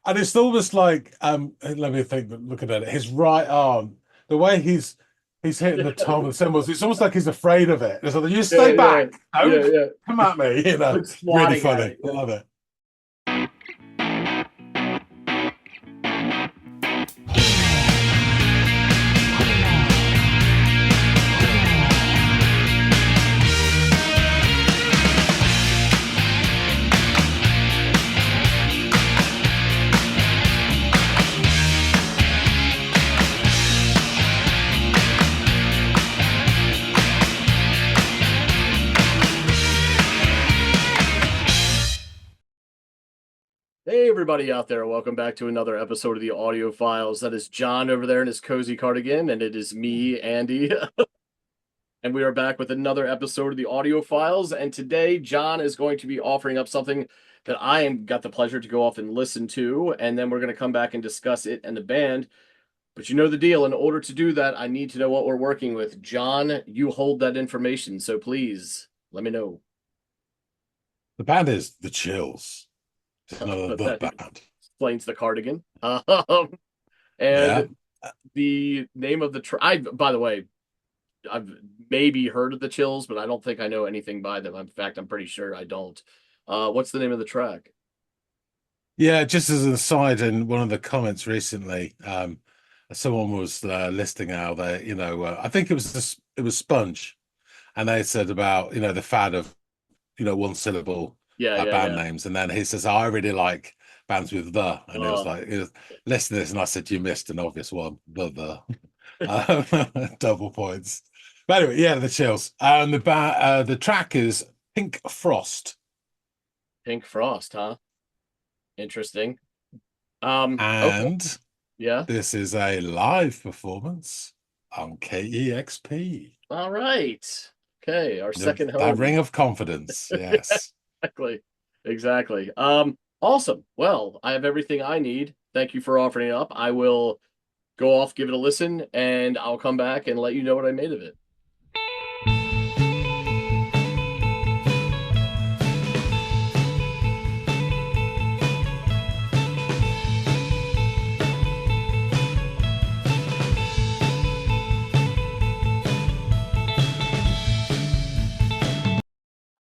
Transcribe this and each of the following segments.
And it's almost like let me think, looking at it, his right arm, the way he's hitting the tom and cymbals, it's almost like he's afraid of it. It's like, you Yeah, stay yeah, back, yeah, don't yeah. come at me, Like really swatting at funny. it. I Yeah. love it. Hey, everybody out there. Welcome back to another episode of the Audiophiles. That is John over there in his cozy cardigan, and it is me, Andy. And we are back with another episode of the Audiophiles. And today, John is going to be offering up something that got the pleasure to go off and listen to. And then we're going to come back and discuss it and the band. But you know the deal. In order to do that, I need to know what we're working with. John, you hold that information. So please let me know. The band is The Chills. It's another But the that band. explains the cardigan. Yeah. And the name of the I, by the way, I've maybe heard of the Chills, but I don't think I know anything by them. In fact, I'm pretty sure I don't. What's the name of the track? Yeah, just as an aside, in one of the comments recently, someone was listing out there, I think it was Sponge, and they said about, the fad of, one syllable Yeah, yeah, band yeah. names. And then he says, I really like bands with the. And it was Uh, like, listen to this. And I said, you missed an obvious one, the. Double points. But anyway, yeah, the Chills. The track is Pink Frost. Pink Frost, huh? Interesting. Okay. And Yeah. this is a live performance on KEXP. All right. Okay, our second That ring home. of confidence. Yes. Exactly. Exactly. Awesome. Well, I have everything I need. Thank you for offering it up. I will go off, give it a listen, and I'll come back and let you know what I made of it.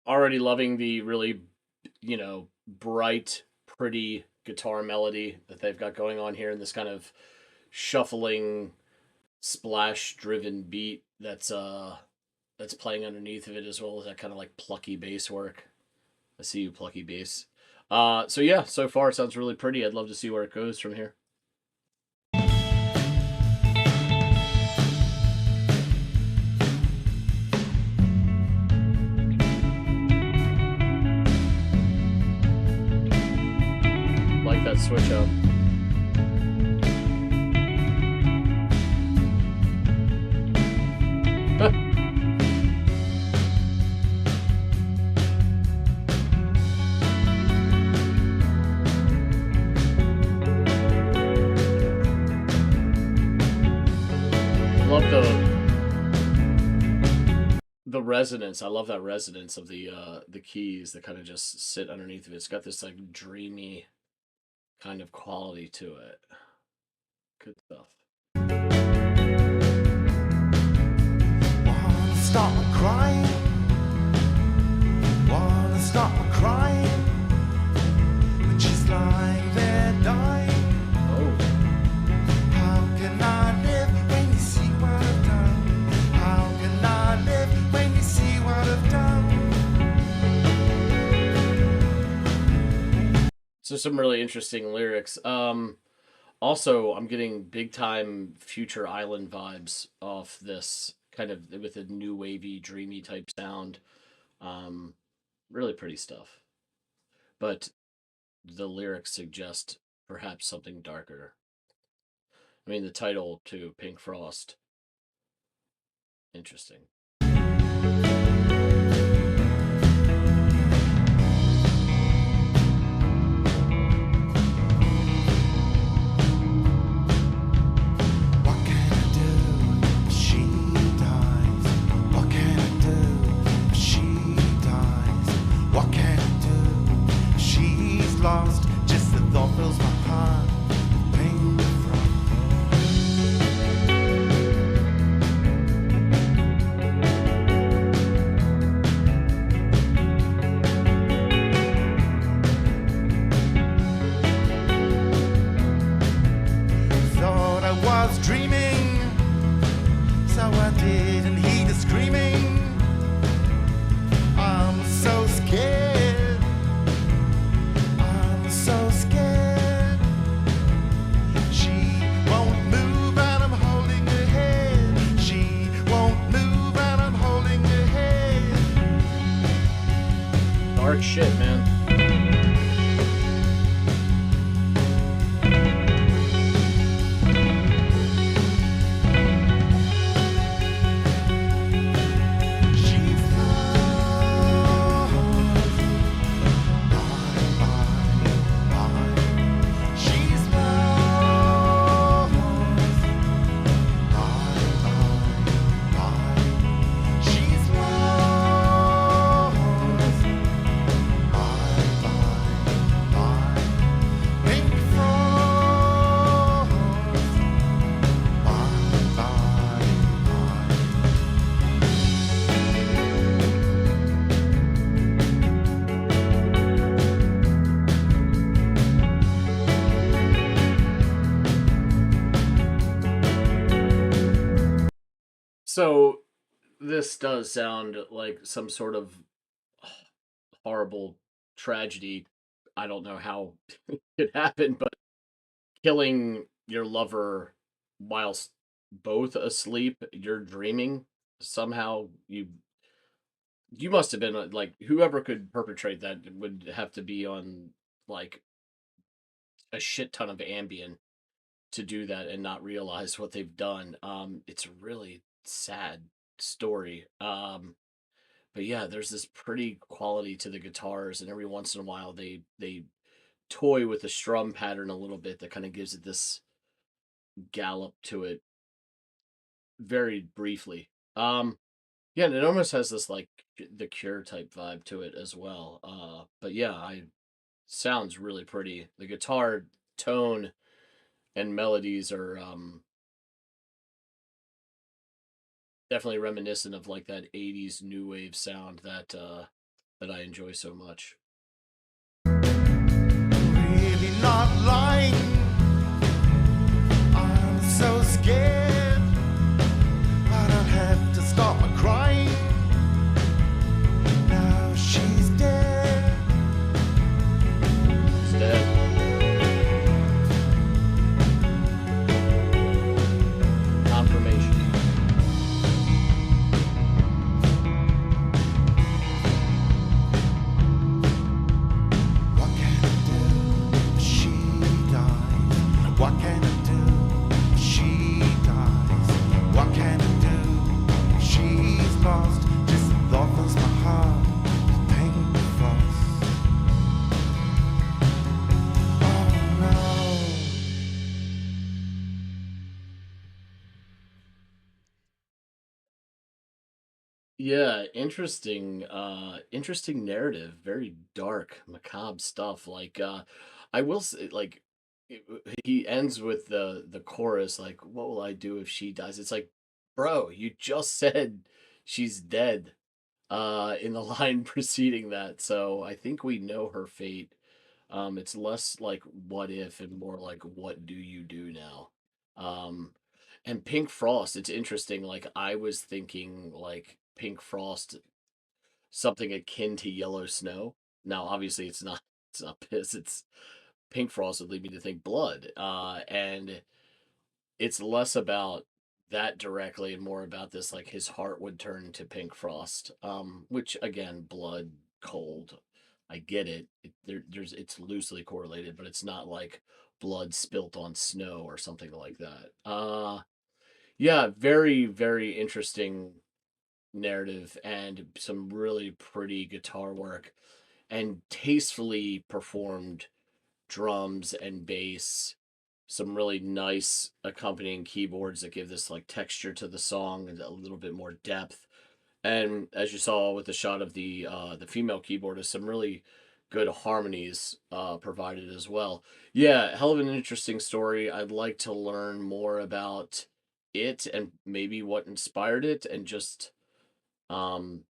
Already loving the really, bright, pretty guitar melody that they've got going on here in this kind of shuffling, splash-driven beat that's playing underneath of it, as well as that kind of like plucky bass work. I see you, plucky bass. So yeah, so far it sounds really pretty. I'd love to see where it goes from here. Like that switch up. Love the resonance. I love that resonance of the keys that kind of just sit underneath of it. It's got this like dreamy kind of quality to it. Good stuff. Wanna stop crying? Wanna stop crying? When she's lying there dying. Oh, How can I live when you see what I've done? How can I live when you see what I've done? so some really interesting lyrics. Also, I'm getting big time Future Island vibes off this kind of with a new wavy, dreamy type sound. Um, Really pretty stuff. But the lyrics suggest perhaps something darker. I mean, the title to Pink Frost. Interesting. What can I do if she dies? What can I do if she dies? What can I do if she's lost? Just the thought fills my heart. shit, man. She's lost. Bye. She's lost. Bye. She's lost. Bye. Pink frost. Bye. So this does sound like some sort of horrible tragedy. I don't know how it happened, but killing your lover whilst both asleep, you're dreaming. Somehow you must have been like whoever could perpetrate that would have to be on like a shit ton of Ambien to do that and not realize what they've done. It's a really sad story. But yeah, there's this pretty quality to the guitars, and every once in a while they toy with the strum pattern a little bit that kind of gives it this gallop to it very briefly. Yeah, and it almost has this like the Cure type vibe to it as well. But yeah, I sounds really pretty. The guitar tone and melodies are definitely reminiscent of like that 80s new wave sound that I enjoy so much. Really not lying. I'm so scared. I don't have to stop my crying. Now she's dead. It's dead. Confirmation. What can I do if she dies? What can I do if she dies? What can I do if she's lost? Just thought fills my heart with pink frost. Oh no. Yeah, interesting narrative, very dark, macabre stuff. Like I will say like he ends with the chorus like what will I do if she dies? It's like, bro, you just said she's dead in the line preceding that. So I think we know her fate. It's less like what if and more like what do you do now? Um and Pink Frost, it's interesting. Like I was thinking like Pink Frost, something akin to Yellow Snow. Now, obviously, it's not. It's not piss. It's Pink Frost would lead me to think blood. And it's less about that directly and more about this like his heart would turn to Pink Frost. Which again, blood, cold. I get it. There's it's loosely correlated, but it's not like blood spilt on snow or something like that. Yeah, very, very interesting narrative and some really pretty guitar work and tastefully performed drums and bass, some really nice accompanying keyboards that give this like texture to the song and a little bit more depth. And as you saw with the shot of the female keyboardist, some really good harmonies provided as well. Yeah, hell of an interesting story. I'd like to learn more about it and maybe what inspired it and just um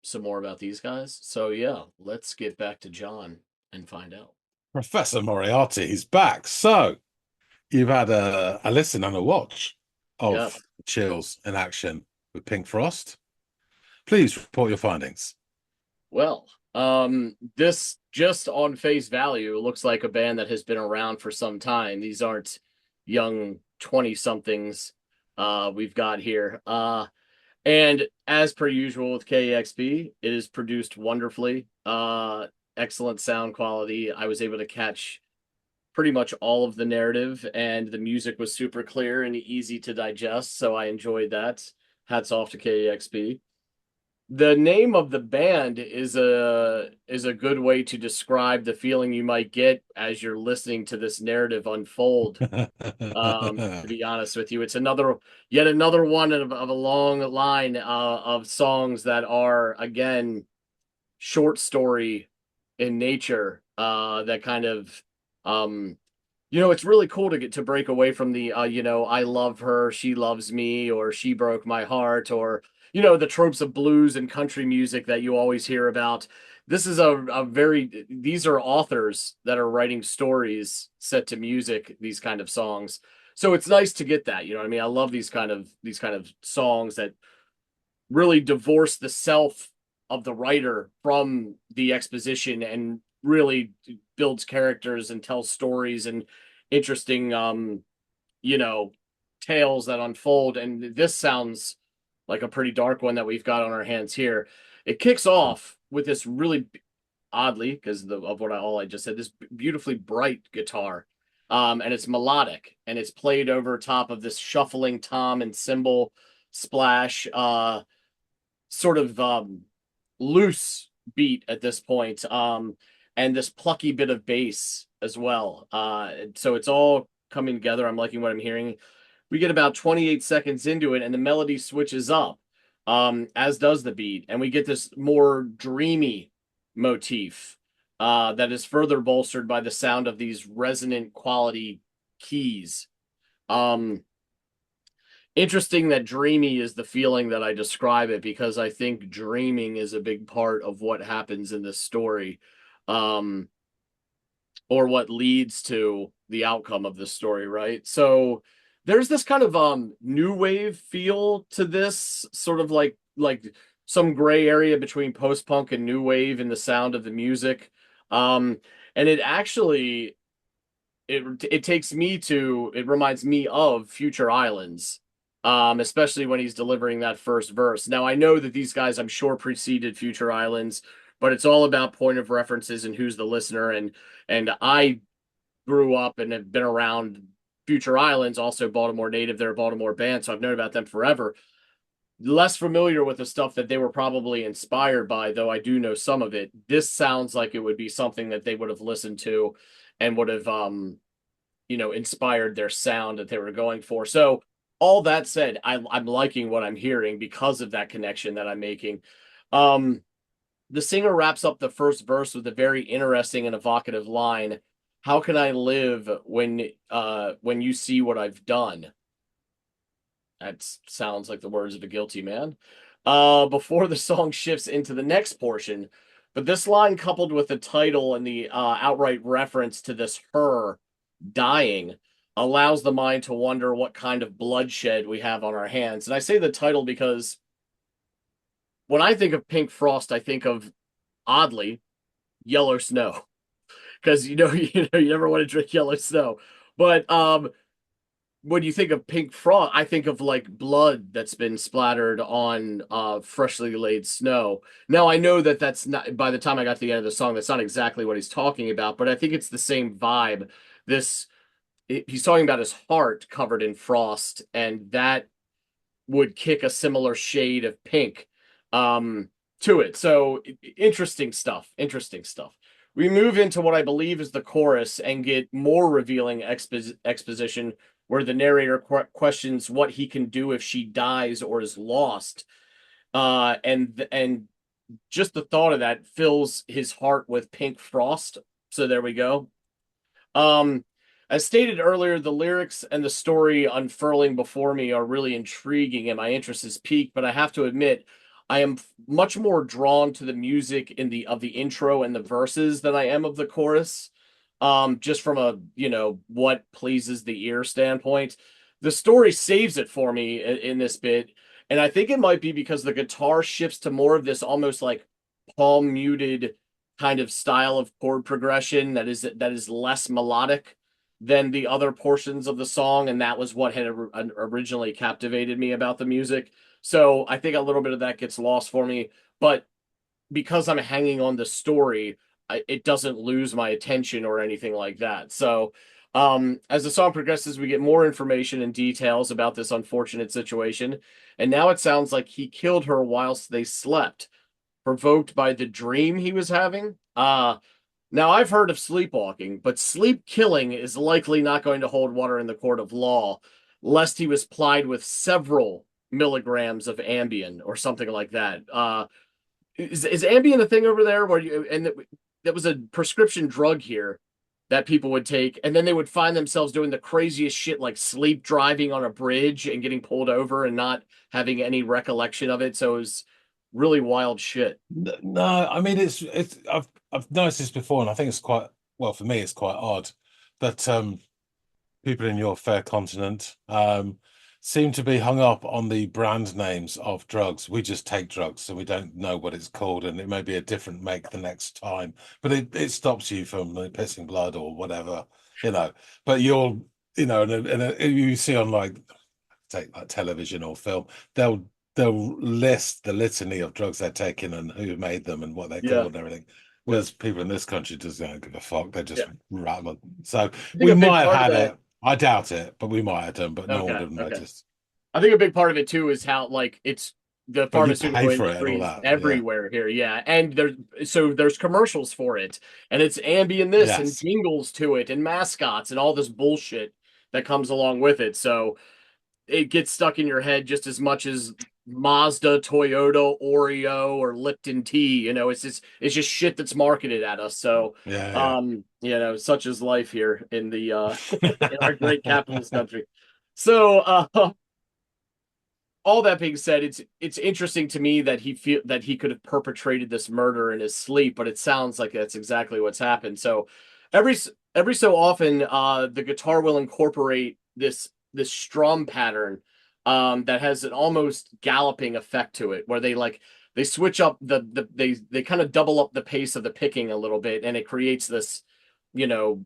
some more about these guys. So yeah, let's get back to John and find out. Professor Moriarty is back. So you've had a listen and a watch of Yes. Chills in action with Pink Frost. Please report your findings. Well, this just on face value looks like a band that has been around for some time. These aren't young 20 somethings we've got here. And as per usual with KEXP, it is produced wonderfully. Excellent sound quality. I was able to catch pretty much all of the narrative, and the music was super clear and easy to digest, so I enjoyed that. Hats off to KEXP. The name of the band is a good way to describe the feeling you might get as you're listening to this narrative unfold. To be honest with you, it's yet another one of a long line of songs that are, again, short story in nature, that kind of, it's really cool to get to break away from the I love her, she loves me, or she broke my heart, or the tropes of blues and country music that you always hear about. This is these are authors that are writing stories set to music, these kind of songs. So it's nice to get that, you know what I mean? I love these kind of songs that really divorce the self of the writer from the exposition, and really builds characters and tells stories and interesting you know tales that unfold. And this sounds like a pretty dark one that we've got on our hands here. It kicks off with this really, oddly, because of all I just said, this beautifully bright guitar, and it's melodic, and it's played over top of this shuffling tom and cymbal splash, sort of loose beat at this point, and this plucky bit of bass as well. So it's all coming together. I'm liking what I'm hearing. We get about 28 seconds into it, and the melody switches up, as does the beat, and we get this more dreamy motif, that is further bolstered by the sound of these resonant quality keys. Um, Interesting that dreamy is the feeling that I describe it, because I think dreaming is a big part of what happens in this story, um, or what leads to the outcome of this story, right? So there's this kind of new wave feel to this, sort of like some gray area between post-punk and new wave in the sound of the music. Um, and it actually it reminds me of Future Islands, especially when he's delivering that first verse. Now, I know that these guys, I'm sure, preceded Future Islands, but it's all about point of references and who's the listener. And I grew up and have been around Future Islands, also Baltimore native. They're a Baltimore band, so I've known about them forever. Less familiar with the stuff that they were probably inspired by, though I do know some of it. This sounds like it would be something that they would have listened to and would have inspired their sound that they were going for. So all that said, I'm liking what I'm hearing because of that connection that I'm making. The singer wraps up the first verse with a very interesting and evocative line. How can I live when you see what I've done? That sounds like the words of a guilty man. Before the song shifts into the next portion, but this line, coupled with the title and the outright reference to this her dying, allows the mind to wonder what kind of bloodshed we have on our hands. And I say the title because when I think of Pink Frost, I think of, oddly, yellow snow. Because you never want to drink yellow snow. But when you think of Pink Frost, I think of like blood that's been splattered on freshly laid snow. Now, I know that that's not, by the time I got to the end of the song, that's not exactly what he's talking about, but I think it's the same vibe. He's talking about his heart covered in frost, and that would kick a similar shade of pink to it. So interesting stuff. Interesting stuff. We move into what I believe is the chorus and get more revealing exposition, where the narrator questions what he can do if she dies or is lost. And just the thought of that fills his heart with pink frost. So there we go. As stated earlier, the lyrics and the story unfurling before me are really intriguing, and my interest is piqued, but I have to admit, I am much more drawn to the music of the intro and the verses than I am of the chorus. Just from a, what pleases the ear standpoint. The story saves it for me in this bit, and I think it might be because the guitar shifts to more of this almost like palm muted kind of style of chord progression that is less melodic than the other portions of the song, and that was what had originally captivated me about the music. So I think a little bit of that gets lost for me, but because I'm hanging on the story, it doesn't lose my attention or anything like that. So, as the song progresses, we get more information and details about this unfortunate situation. And now it sounds like he killed her whilst they slept, provoked by the dream he was having. Now I've heard of sleepwalking, but sleep killing is likely not going to hold water in the court of law, lest he was plied with several milligrams of Ambien or something like that. Is Ambien a thing over there where that was a prescription drug here that people would take, and then they would find themselves doing the craziest shit like sleep driving on a bridge and getting pulled over and not having any recollection of it. So it was really wild shit. No, I mean it's I've noticed this before, and I think it's quite well for me. It's quite odd that people in your fair continent seem to be hung up on the brand names of drugs. We just take drugs, so we don't know what it's called, and it may be a different make the next time, but it stops you from pissing blood or whatever, you know. But you'll, you know, and you see on like take like television or film, they'll list the litany of drugs they're taking and who made them and what they're Yeah. called and everything. Whereas people in this country just don't give a fuck. They just Yeah. rattle. So think we a big might have part of had that- it. I doubt it, but we might have done, but no one Okay, would have okay. noticed. I think a big part of it too is how like it's the But you pharmaceutical pay for it and all industry is that. Yeah. everywhere here. Yeah. And there's commercials for it, and it's Ambien this and Yes. jingles to it and mascots and all this bullshit that comes along with it. So it gets stuck in your head just as much as Mazda, Toyota, Oreo, or Lipton tea. You know, it's just shit that's marketed at us. So Yeah. you know, such is life here in the in our great capitalist country. So all that being said, it's interesting to me that he could have perpetrated this murder in his sleep, but it sounds like that's exactly what's happened. So every every so often, the guitar will incorporate this strum pattern that has an almost galloping effect to it, where they switch up they kind of double up the pace of the picking a little bit, and it creates this, you know,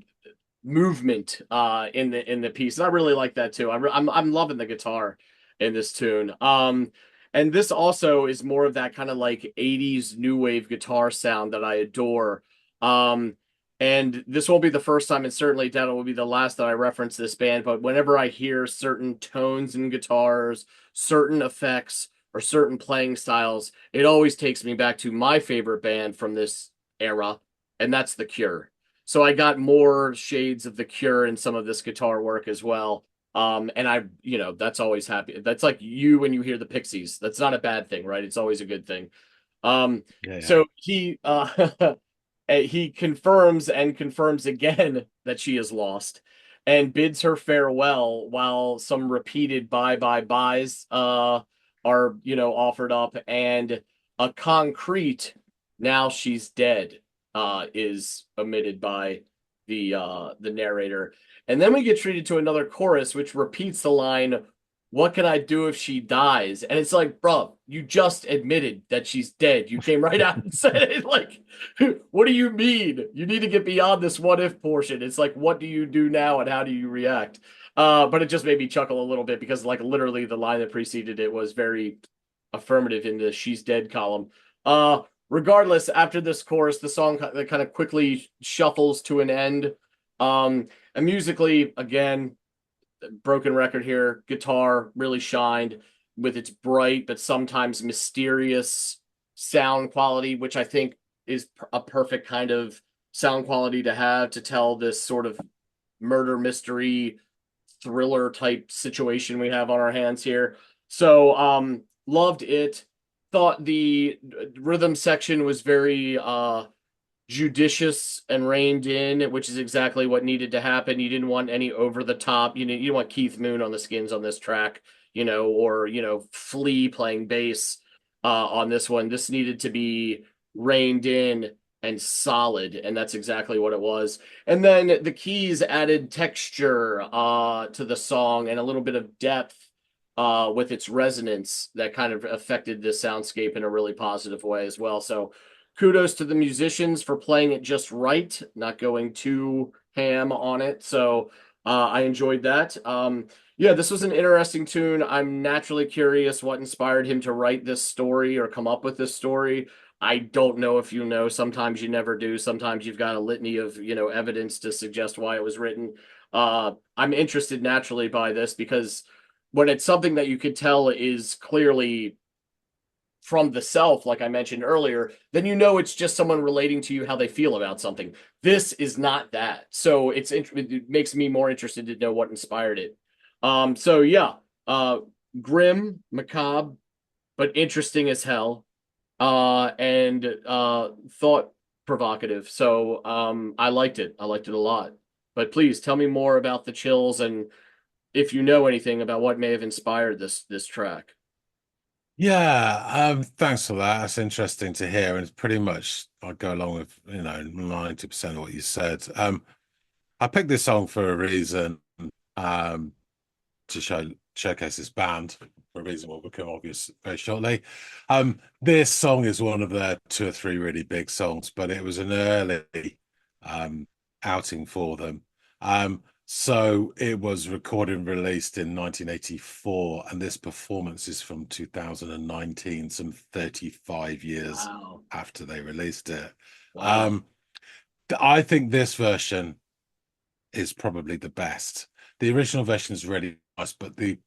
movement in the piece. And I really like that too. I'm loving the guitar in this tune. And this also is more of that kind of like 80s new wave guitar sound that I adore. And this won't be the first time, and certainly that will be the last that I reference this band, but whenever I hear certain tones in guitars, certain effects, or certain playing styles, it always takes me back to my favorite band from this era, and that's The Cure. So I got more shades of The Cure in some of this guitar work as well. And you know, that's always happy. That's like you when you hear the Pixies. That's not a bad thing, right? It's always a good thing. Yeah. So he confirms and confirms again that she is lost and bids her farewell while some repeated byes are, you know, offered up, and a concrete "now she's dead" is omitted by the narrator. And then we get treated to another chorus which repeats the line, "What can I do if she dies?" And it's like, bro, you just admitted that she's dead. You came right out and said it. Like, what do you mean? You need to get beyond this what if portion. It's like, what do you do now and how do you react? But it just made me chuckle a little bit because like literally the line that preceded it was very affirmative in the "she's dead" column. Regardless, after this chorus, the song kind of quickly shuffles to an end. And musically, again, broken record here, guitar really shined with its bright but sometimes mysterious sound quality, which I think is a perfect kind of sound quality to have to tell this sort of murder mystery thriller type situation we have on our hands here. So loved it. Thought the rhythm section was very judicious and reined in, which is exactly what needed to happen. You didn't want any over the top. You didn't want Keith Moon on the skins on this track, you know, or, you know, Flea playing bass on this one. This needed to be reined in and solid, and that's exactly what it was. And then the keys added texture to the song and a little bit of depth with its resonance that kind of affected the soundscape in a really positive way as well. So kudos to the musicians for playing it just right, not going too ham on it. So I enjoyed that. Yeah, this was an interesting tune. I'm naturally curious what inspired him to write this story or come up with this story. I don't know if you know. Sometimes you never do. Sometimes you've got a litany of, evidence to suggest why it was written. I'm interested naturally by this because when it's something that you could tell is clearly from the self, like I mentioned earlier, then it's just someone relating to you how they feel about something. This is not that. So it makes me more interested to know what inspired it. So yeah, grim, macabre, but interesting as hell, and thought provocative. So I liked it. I liked it a lot. But please tell me more about the Chills and if you know anything about what may have inspired this track. Yeah, thanks for that. That's interesting to hear, and it's pretty much I go along with 90% of what you said. I picked this song for a reason, um, to showcase this band for a reason will become obvious very shortly. This song is one of their 2 or 3 really big songs, but it was an early um outing for them. So it was recorded and released in 1984, and this performance is from 2019, some 35 years Wow. after they released it. Wow. I think this version is probably the best. The original version is really nice, but the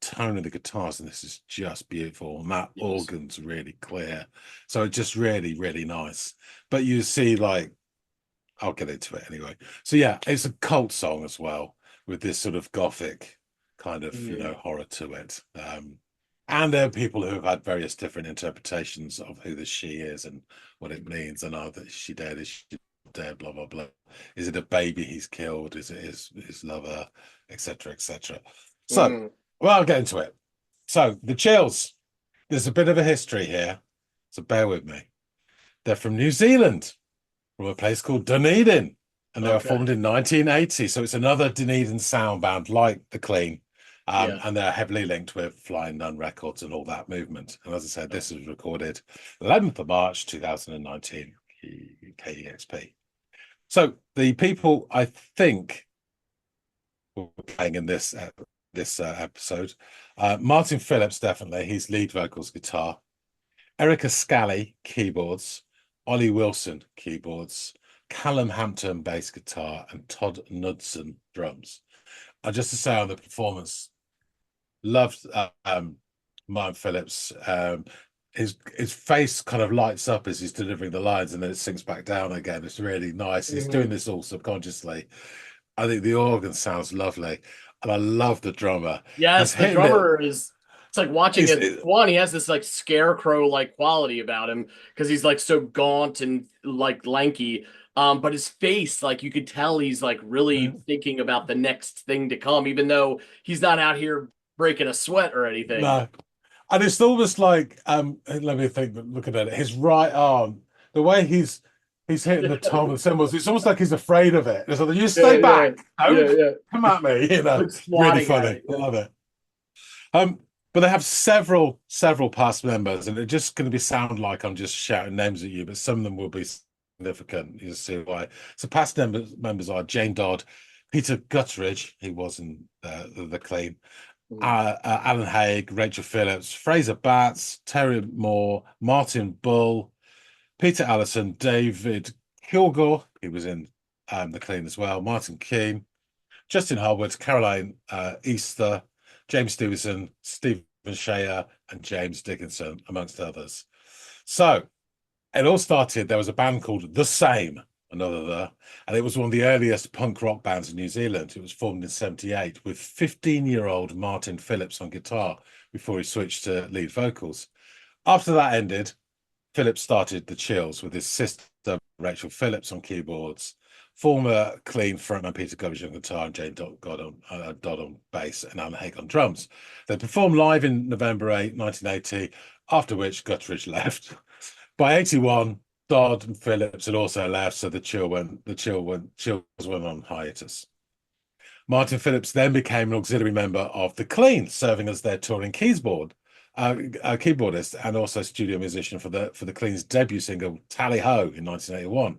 tone of the guitars in this is just beautiful, and that Yes. organ's really clear. So it's just really, really nice. But you see, like, I'll get into it anyway. So yeah, it's a cult song as well, with this sort of gothic kind of horror to it. And there are people who have had various different interpretations of who the she is and what it means, and are that she dead, is she dead, blah blah blah. Is it a baby he's killed? Is it his lover, etc. etc. So well, I'll get into it. So the Chills, there's a bit of a history here, so bear with me. They're from New Zealand, from a place called Dunedin, and they were formed in 1980. So it's another Dunedin sound band like the Clean, and they're heavily linked with Flying Nun Records and all that movement. And as I said, this was recorded 11th of March 2019, KEXP. So the people I think were playing in this episode, Martin Phillips, definitely, he's lead vocals, guitar. Erica Scally, keyboards. Ollie Wilson, keyboards. Callum Hampton, bass guitar, and Todd Knudsen, drums. And just to say on the performance, loved Martin Phillips. His face kind of lights up as he's delivering the lines, and then it sinks back down again. It's really nice. He's doing this all subconsciously. I think the organ sounds lovely, and I love the drummer. Yes, the drummer is. It's like watching it. One, he has this like scarecrow like quality about him because he's like so gaunt and like lanky. But his face, like you could tell, he's like really thinking about the next thing to come, even though he's not out here breaking a sweat or anything. No, and it's almost like let me think. Looking at it, his right arm, the way he's hitting the tom and cymbals, it's almost like he's afraid of it. It's like, you stay back, don't come at me. Really funny. I love it. But they have several past members, and it's just going to sound like I'm just shouting names at you, but some of them will be significant. You'll see why. So past members are Jane Dodd, Peter Gutteridge, he was in the Clean, Alan Haig, Rachel Phillips, Fraser Batts, Terry Moore, Martin Bull, Peter Allison, David Kilgore, he was in the Clean as well, Martin Keane, Justin Harwood, Caroline Easter, James Stevenson, Stephen Shea, and James Dickinson, amongst others. So it all started, there was a band called The Same, and it was one of the earliest punk rock bands in New Zealand. It was formed in 1978 with 15-year-old Martin Phillips on guitar before he switched to lead vocals. After that ended, Phillips started the Chills with his sister Rachel Phillips on keyboards, former Clean frontman Peter Gutteridge on guitar, and Jane Dodd on bass, and Alan Haig on drums. They performed live in November 8, 1980, after which Gutteridge left. By 81, Dodd and Phillips had also left, so the Chills went on hiatus. Martin Phillips then became an auxiliary member of the Clean, serving as their touring keyboardist and also studio musician for the Clean's debut single Tally Ho in 1981.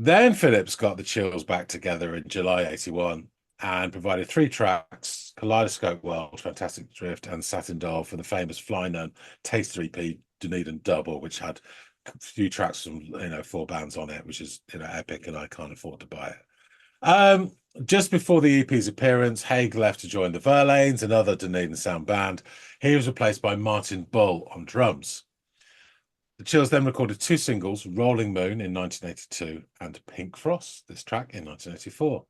Then Phillips got the Chills back together in July 81, and provided 3 tracks: Kaleidoscope World, Fantastic Drift, and Satin Doll for the famous Fly None Taste 3P Dunedin Double, which had a few tracks from 4 bands on it, which is epic, and I can't afford to buy it. Just before the EP's appearance, Haig left to join the Verlaines, another Dunedin sound band. He was replaced by Martin Bull on drums. The Chills then recorded 2 singles, Rolling Moon in 1982 and Pink Frost, this track, in 1984.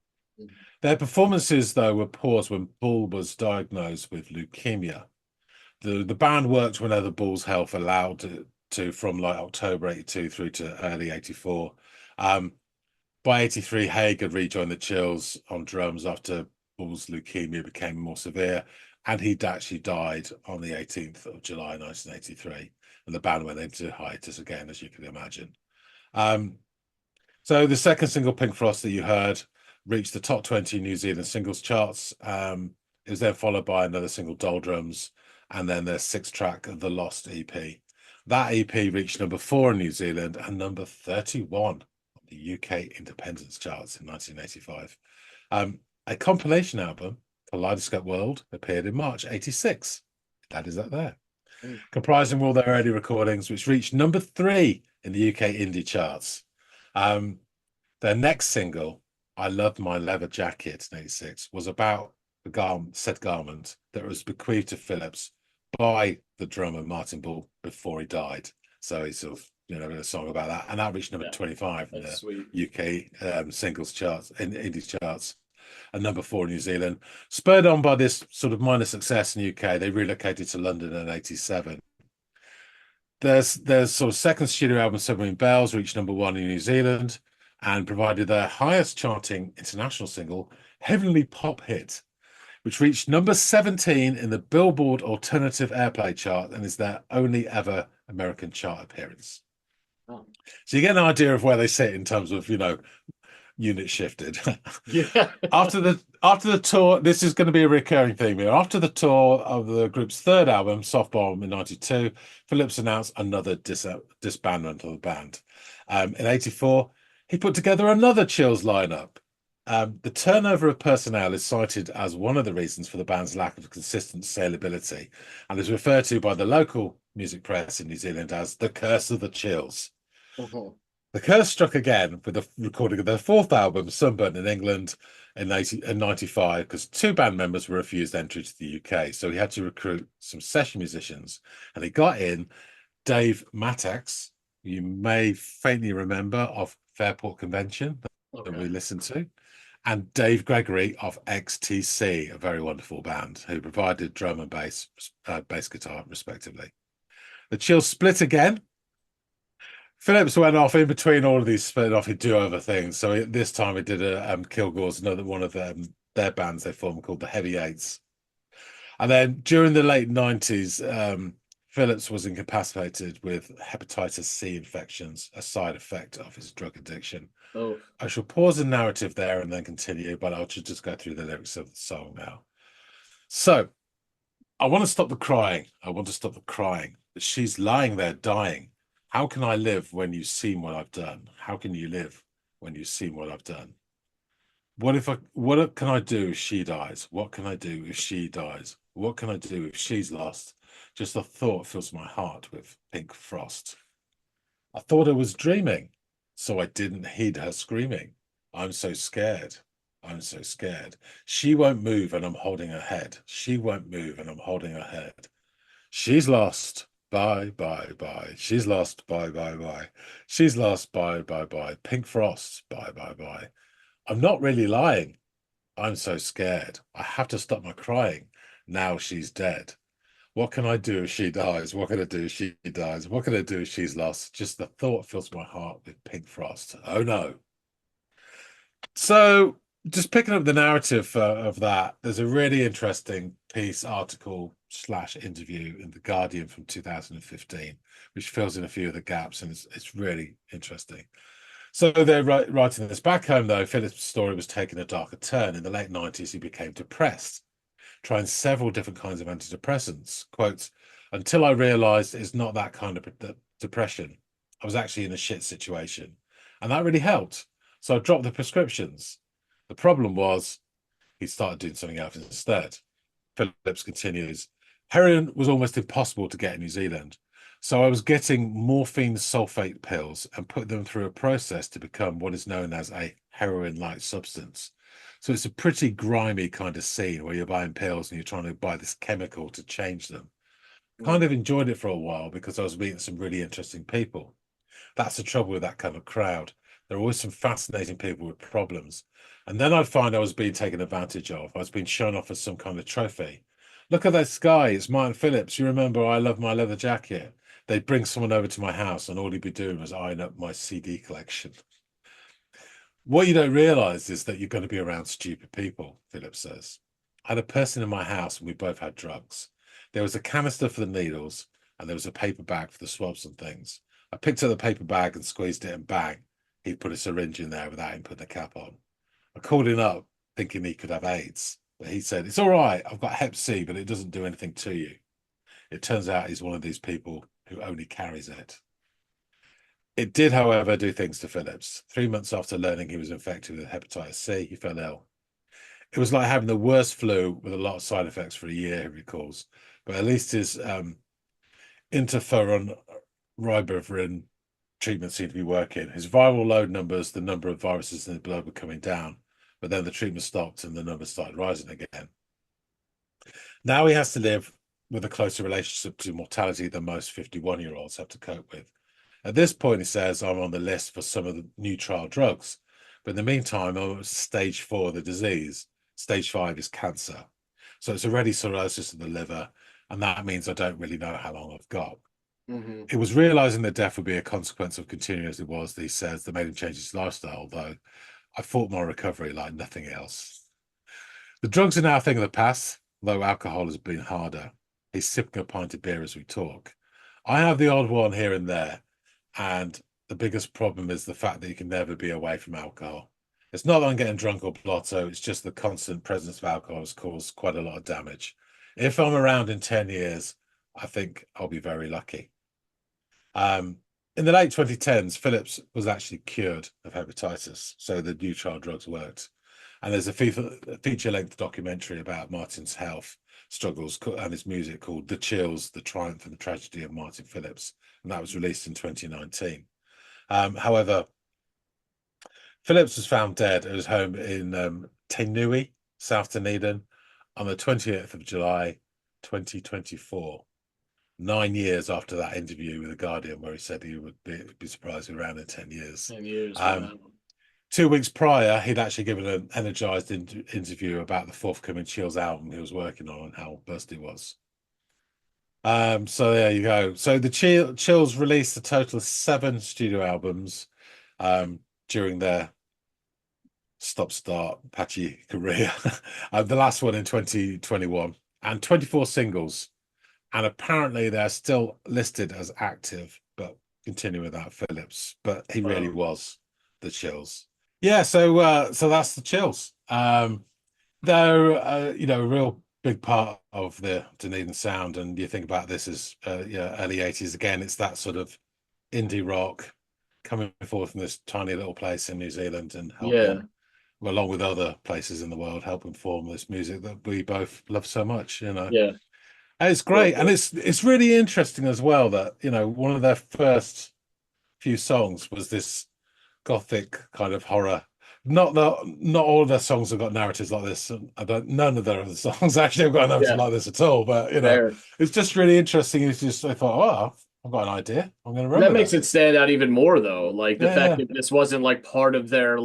Their performances, though, were paused when Bull was diagnosed with leukemia. The band worked whenever Bull's health allowed to from like October 82 through to early 84. By 83, Haig had rejoined the Chills on drums after Bull's leukemia became more severe, and he'd actually died on the 18th of July 1983, and the band went into hiatus again, as you can imagine. So the second single, Pink Frost, that you heard, reached the top 20 New Zealand singles charts. It was then followed by another single, Doldrums, and then their 6-track, The Lost EP. That EP reached number 4 in New Zealand and number 31 on the UK independence charts in 1985. A compilation album, Kaleidoscope World, appeared in March 86. That is up there. Comprising all their early recordings, which reached number 3 in the UK indie charts. Their next single, I Loved My Leather Jacket in 86, was about the said garment that was bequeathed to Phillips by the drummer Martin Bull before he died. So he sort of, a song about that, and that reached number 25 in the sweet. UK singles charts, in indie charts, and number 4 in New Zealand. Spurred on by this sort of minor success in the UK, they relocated to London in 87. Their sort of second studio album, Submarine Bells, reached number 1 in New Zealand and provided their highest charting international single, Heavenly Pop Hit, which reached number 17 in the Billboard Alternative Airplay chart and is their only ever American chart appearance. Oh. So you get an idea of where they sit in terms of, unit shifted. Yeah. After the tour, this is going to be a recurring theme here. After the tour of the group's 3rd album, Soft Bomb, in 92, Phillips announced another disbandment of the band. In 84, he put together another Chills lineup. The turnover of personnel is cited as one of the reasons for the band's lack of consistent saleability, and is referred to by the local music press in New Zealand as the curse of the Chills. Uh-huh. The curse struck again with the recording of their 4th album, Sunburn, in England in 95, because 2 band members were refused entry to the UK. So he had to recruit some session musicians, and he got in Dave Mattex, you may faintly remember, of Fairport Convention, that we listened to, and Dave Gregory of XTC, a very wonderful band, who provided drum and bass guitar, respectively. The Chills split again. Phillips went off in between all of these, split off, he'd do other things. So this time he did Kilgore's, another one of their bands they formed called the Heavy Eights. And then during the late 90s, Phillips was incapacitated with hepatitis C infections, a side effect of his drug addiction. Oh. I shall pause the narrative there and then continue, but I'll just go through the lyrics of the song now. So, I want to stop the crying. I want to stop the crying. She's lying there dying. How can I live when you've seen what I've done? How can you live when you've seen what I've done? What can I do if she dies? What can I do if she dies? What can I do if she's lost? Just the thought fills my heart with pink frost. I thought I was dreaming, so I didn't heed her screaming. I'm so scared. I'm so scared. She won't move and I'm holding her head. She won't move and I'm holding her head. She's lost. Bye, bye, bye. She's lost. Bye, bye, bye. She's lost. Bye, bye, bye. Pink frost. Bye, bye, bye. I'm not really lying. I'm so scared. I have to stop my crying. Now she's dead. What can I do if she dies? What can I do if she dies? What can I do if she's lost? Just the thought fills my heart with pink frost. Oh no. So just picking up the narrative of that, there's a really interesting article / interview in The Guardian from 2015, which fills in a few of the gaps, and it's really interesting. So they're writing this back home, though. Phillips' story was taking a darker turn. In the late 90s, he became depressed, trying several different kinds of antidepressants. Quote, until I realized it's not that kind of depression. I was actually in a shit situation. And that really helped. So I dropped the prescriptions. The problem was he started doing something else instead. Phillips continues, heroin was almost impossible to get in New Zealand. So I was getting morphine sulfate pills and put them through a process to become what is known as a heroin-like substance. So it's a pretty grimy kind of scene where you're buying pills and you're trying to buy this chemical to change them. Kind of enjoyed it for a while because I was meeting some really interesting people. That's the trouble with that kind of crowd. There are always some fascinating people with problems. And then I'd find I was being taken advantage of. I was being shown off as some kind of trophy. Look at that guy. It's Martin Phillips. You remember I love my leather jacket. They'd bring someone over to my house and all he'd be doing was eyeing up my CD collection. What you don't realize is that you're going to be around stupid people, Phillips says. I had a person in my house and we both had drugs. There was a canister for the needles and there was a paper bag for the swabs and things. I picked up the paper bag and squeezed it and bang, he'd put a syringe in there without him putting the cap on. I called him up thinking he could have AIDS, but he said, it's all right, I've got Hep C, but it doesn't do anything to you. It turns out he's one of these people who only carries it. It did, however, do things to Phillips. 3 months after learning he was infected with hepatitis C, he fell ill. It was like having the worst flu with a lot of side effects for a year, he recalls. But at least his interferon ribavirin treatment seemed to be working. His viral load numbers, the number of viruses in the blood were coming down, but then the treatment stopped and the numbers started rising again. Now he has to live with a closer relationship to mortality than most 51-year-olds have to cope with. At this point, he says, I'm on the list for some of the new trial drugs. But in the meantime, I'm at stage 4 of the disease. Stage 5 is cancer. So it's already cirrhosis of the liver, and that means I don't really know how long I've got. It was realizing that death would be a consequence of continuing as it was, he says, that made him change his lifestyle, though I fought my recovery like nothing else. The drugs are now a thing of the past, though alcohol has been harder. He's sipping a pint of beer as we talk. I have the odd one here and there, and the biggest problem is the fact that you can never be away from alcohol. It's not that I'm getting drunk or blotto, it's just the constant presence of alcohol has caused quite a lot of damage. If I'm around in 10 years, I think I'll be very lucky. In the late 2010s, Phillips was actually cured of hepatitis, so the new trial drugs worked. And there's a feature-length documentary about Martin's health struggles and his music called The Chills, The Triumph and the Tragedy of Martin Phillips, and that was released in 2019. However, Phillips was found dead at his home in Tainui, South Dunedin, on the 20th of July, 2024. 9 years after that interview with The Guardian, where he said he would be surprised around in 10 years. 10 years. 2 weeks prior, he'd actually given an energized interview about the forthcoming Chills album he was working on and how buzzed he was. So there you go. So the Chills released a total of 7 studio albums during their stop-start patchy career. The last one in 2021, and 24 singles. And apparently they're still listed as active, but continuing without Phillips. But he really was the Chills. Yeah, so that's the Chills. They're a real big part of the Dunedin sound, and you think about this as early 80s again. It's that sort of indie rock coming forth from this tiny little place in New Zealand and helping, along with other places in the world, helping form this music that we both love so much. Yeah. And it's great, and it's really interesting as well that one of their first few songs was this gothic kind of horror. Not all of their songs have got narratives like this. None of their other songs actually have got a narrative like this at all. But it's just really interesting. It's just I thought, I've got an idea. I'm going to remember. That makes it stand out even more, though. Like the fact that this wasn't like part of their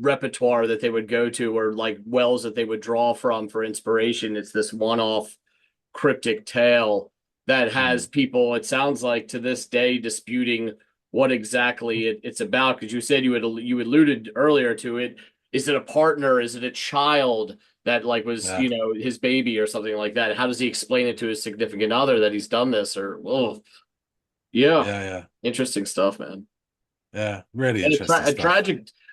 repertoire that they would go to, or like wells that they would draw from for inspiration. It's this one-off cryptic tale that has people, it sounds like, to this day disputing what exactly it's about, because you said you alluded earlier to it. Is it a partner? Is it a child that was his baby or something like that? How does he explain it to his significant other that he's done this? Or interesting stuff, man. Yeah, really interesting stuff.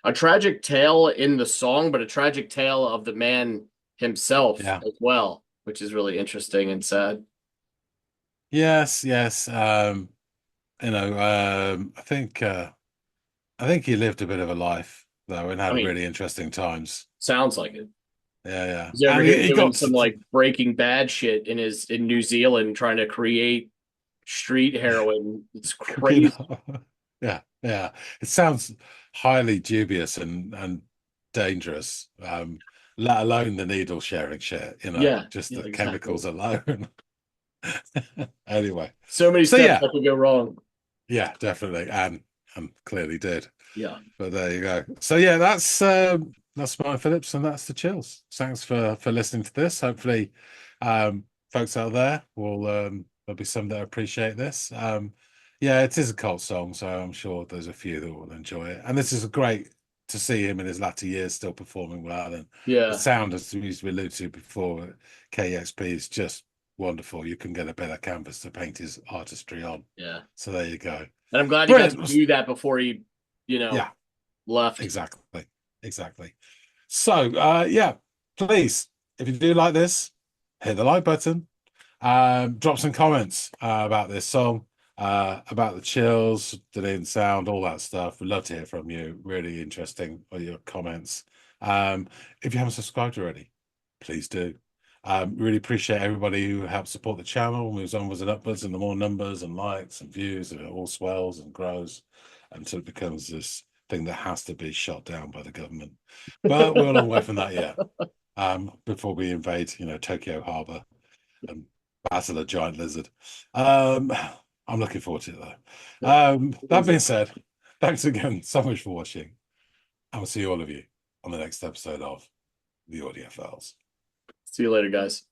A tragic tale in the song, but a tragic tale of the man himself as well, which is really interesting and sad. Yes. I think he lived a bit of a life though, and had really interesting times. Sounds like it. Yeah. He's over And here he doing got some like Breaking Bad shit in New Zealand, trying to create street heroin. It's cooking. crazy. Yeah. It sounds highly dubious and dangerous. Let alone the needle sharing shit, Yeah, just yeah, the exactly. chemicals alone. Anyway, So many so steps yeah, that could go wrong. yeah, definitely, and clearly did. Yeah. But there you go. So yeah, that's Martin Phillips, and that's the chills. Thanks for listening to this. Hopefully, folks out there will there'll be some that appreciate this. Yeah, it is a cult song, so I'm sure there's a few that will enjoy it. And this is great to see him in his latter years still performing well. And the Yeah. sound, as we used to allude to before, KEXP is just wonderful. You can get a better canvas to paint his artistry on. Yeah. So there you go. And I'm glad he got to Brilliant. do that before he, Yeah. left. Exactly. So, yeah, please, if you do like this, hit the like button. Drop some comments about this song, about the chills, the sound, all that stuff. We'd love to hear from you. Really interesting your comments. If you haven't subscribed already, please do. Really appreciate everybody who helps support the channel, moves onwards and upwards, and the more numbers and likes and views, and it all swells and grows until it becomes this thing that has to be shot down by the government. But we're a long way from that yet. Before we invade, Tokyo Harbor and battle a giant lizard. I'm looking forward to it though. That being said, thanks again so much for watching. I will see all of you on the next episode of the Audiophiles. See you later, guys.